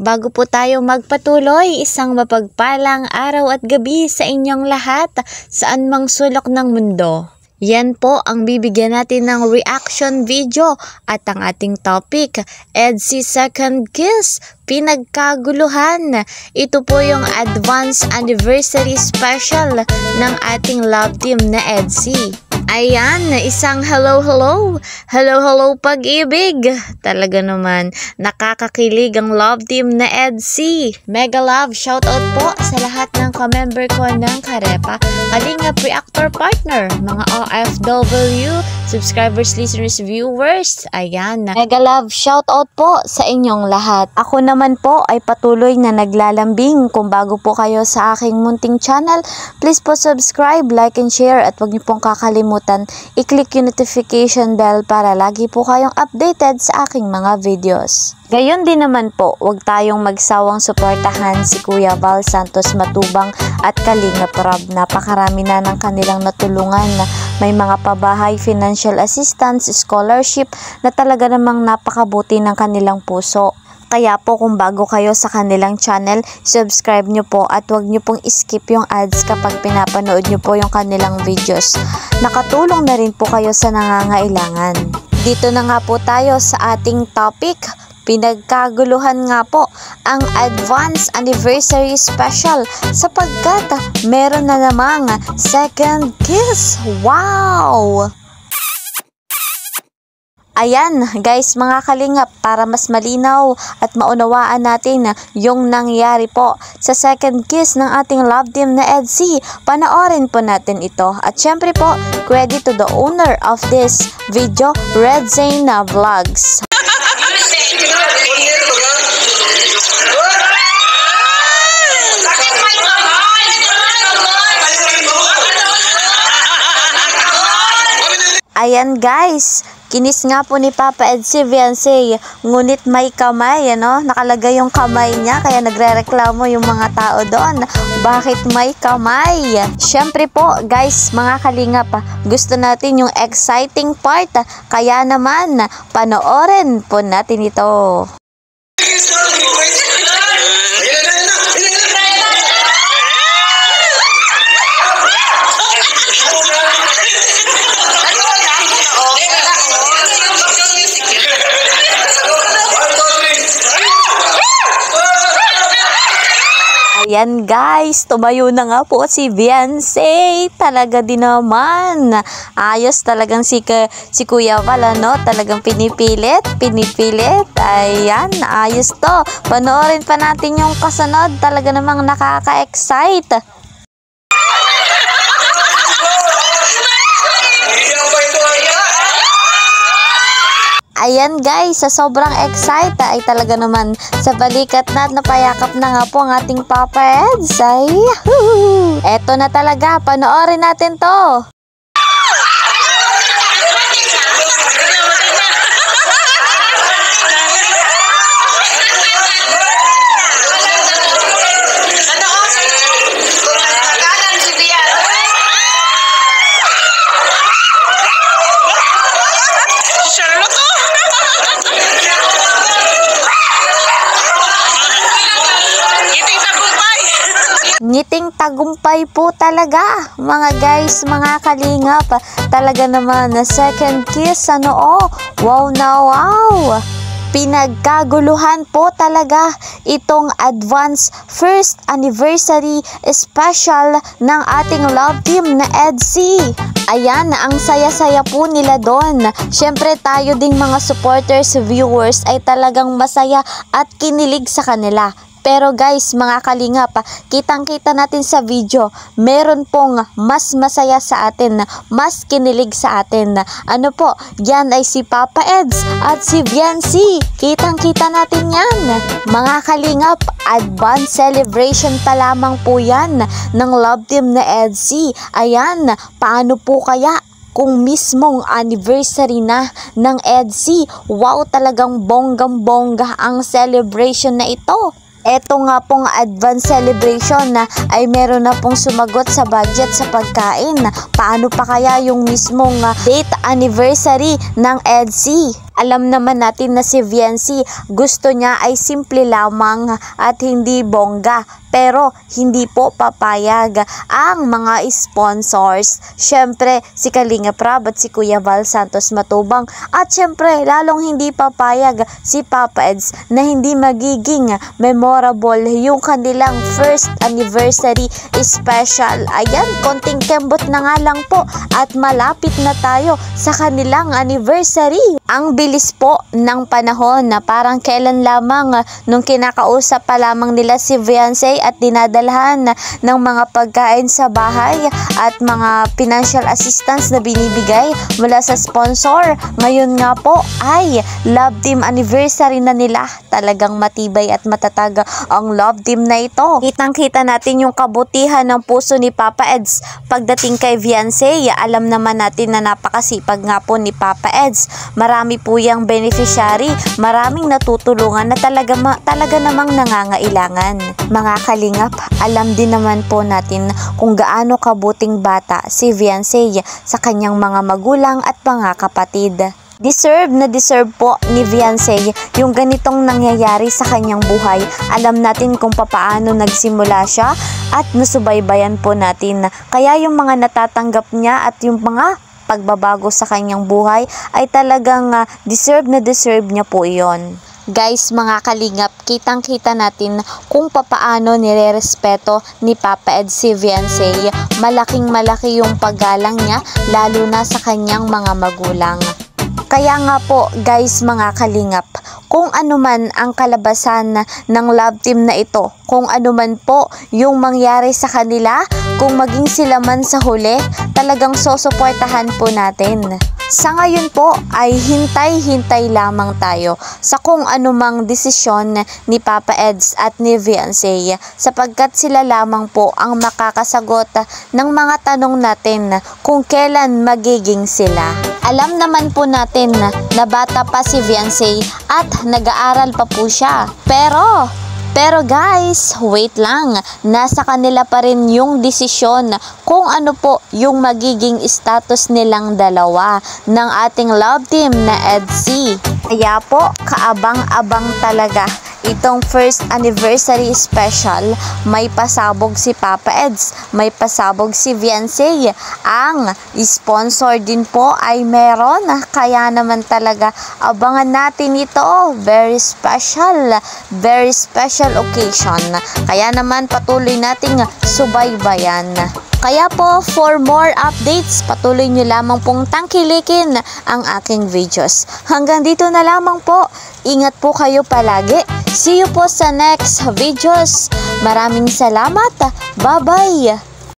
Bago po tayo magpatuloy, isang mapagpalang araw at gabi sa inyong lahat saan mang sulok ng mundo. Yan po ang bibigyan natin ng reaction video at ang ating topic, EDSI Second Kiss, pinagkaguluhan. Ito po yung advance anniversary special ng ating love team na EDSI. Ayan, isang hello pag-ibig. Talaga naman, nakakakilig ang love team na EDSI. Mega love shoutout po sa lahat ng ka-member ko ng Karepa, Kalingap Reactor Partner, mga OFW, subscribers, listeners, viewers. Ayan, mega love shoutout po sa inyong lahat. Ako naman po ay patuloy na naglalambing. Kung bago po kayo sa aking munting channel, please po subscribe, like and share at huwag niyo pong kakalimutan i-click yung notification bell para lagi po kayong updated sa aking mga videos. Gayon din naman po, huwag tayong magsawang suportahan si Kuya Val Santos Matubang at Kalingap Rob. Napakarami na ng kanilang natulungan na may mga pabahay, financial assistance, scholarship na talaga namang napakabuti ng kanilang puso. Kaya po kung bago kayo sa kanilang channel, subscribe nyo po at huwag nyo pong skip yung ads kapag pinapanood nyo po yung kanilang videos. Nakatulong na rin po kayo sa nangangailangan. Dito na nga po tayo sa ating topic. Pinagkaguluhan nga po ang advance anniversary special sapagkat meron na namang second kiss. Wow! Ayan guys mga kalingap, para mas malinaw at maunawaan natin yung nangyari po sa second kiss ng ating love team na EDSI, panoorin po natin ito. At syempre po, credit to the owner of this video, Red Zane Vlogs. Ayan guys, kinis nga po ni Papa Ed si Viancy, ngunit may kamay, nakalagay yung kamay niya, kaya nagre-reklamo yung mga tao doon. Bakit may kamay? Syempre po guys, mga kalingap, gusto natin yung exciting part, kaya naman, panoorin po natin ito. Ayan guys, tumayo na nga po si Viancy. Talaga din naman. Ayos talagang si Kuya Val, talagang pinipilit. Ayan, ayos to. Panoorin pa natin yung kasunod. Talaga namang nakaka-excite. Ayan guys, sa sobrang excite ay talaga naman sa balikat na napayakap na nga po ang ating Papa Eds. Ay, eto na talaga, panoorin natin to. Ngiting tagumpay po talaga mga guys, mga kalingap. Talaga naman na second kiss, wow na wow. Pinagkaguluhan po talaga itong advance first anniversary special ng ating love team na EDSI. Ayan, ang saya-saya po nila doon. Syempre tayo ding mga supporters, viewers ay talagang masaya at kinilig sa kanila. Pero guys, mga kalingap, kitang-kita natin sa video, meron pong mas masaya sa atin, mas kinilig sa atin. Ano po, yan ay si Papa Eds at si Viancy. Kitang-kita natin yan. Mga kalingap, advance celebration pa lamang po yan ng love team na EDSI. Ayan, paano po kaya kung mismong anniversary na ng EDSI? Wow, talagang bonggang-bongga ang celebration na ito. Eto nga pong advance celebration na ay meron na pong sumagot sa budget sa pagkain. Paano pa kaya yung mismong date anniversary ng EDSI? Alam naman natin na si Viancy gusto niya ay simple lamang at hindi bongga, pero hindi po papayag ang mga sponsors. Syempre si Kalinga Prab at si Kuya Val Santos Matubang, at syempre lalong hindi papayag si Papa Eds na hindi magiging memorable yung kanilang first anniversary special. Ayan, konting kembot na nga lang po at malapit na tayo sa kanilang anniversary. Ang bilis po ng panahon na parang kailan lamang nung kinakausap pa lamang nila si Viancy at dinadalhan ng mga pagkain sa bahay at mga financial assistance na binibigay mula sa sponsor. Ngayon nga po ay love team anniversary na nila. Talagang matibay at matatag ang love team na ito. Kitang-kita natin yung kabutihan ng puso ni Papa Eds pagdating kay Viancy. Alam naman natin na napakasipag nga po ni Papa Eds. Marami po yung beneficiary, maraming natutulungan na talaga namang nangangailangan. Mga kalingap, alam din naman po natin kung gaano kabuting bata si Viancy sa kanyang mga magulang at mga kapatid. Deserve na deserve po ni Viancy yung ganitong nangyayari sa kanyang buhay. Alam natin kung papaano nagsimula siya at nasubaybayan po natin. Kaya yung mga natatanggap niya at yung mga pagbabago sa kanyang buhay ay talagang deserve na deserve niya po iyon. Guys, mga kalingap, kitang-kita natin kung papaano nire-respeto ni Papa Eds si Viancy. Malaking-malaki yung paggalang niya, lalo na sa kanyang mga magulang. Kaya nga po guys, mga kalingap, kung ano man ang kalabasan ng love team na ito, kung ano man po yung mangyari sa kanila, kung maging sila man sa huli, talagang susuportahan po natin. Sa ngayon po ay hintay-hintay lamang tayo sa kung anumang desisyon ni Papa Eds at ni Viancy, sapagkat sila lamang po ang makakasagot ng mga tanong natin kung kailan magiging sila. Alam naman po natin na bata pa si Viancy at nag-aaral pa po siya. Pero guys, wait lang, nasa kanila pa rin yung desisyon kung ano po yung magiging status nilang dalawa ng ating love team na EDSI. Kaya po, kaabang-abang talaga itong first anniversary special. May pasabog si Papa Eds, may pasabog si Viancy. Ang sponsor din po ay meron, kaya naman talaga abangan natin ito. Very special occasion. Kaya naman patuloy nating subaybayan. Kaya po, for more updates, patuloy nyo lamang pong tangkilikin ang aking videos. Hanggang dito na lamang po. Ingat po kayo palagi. See you po sa next videos. Maraming salamat. Bye-bye.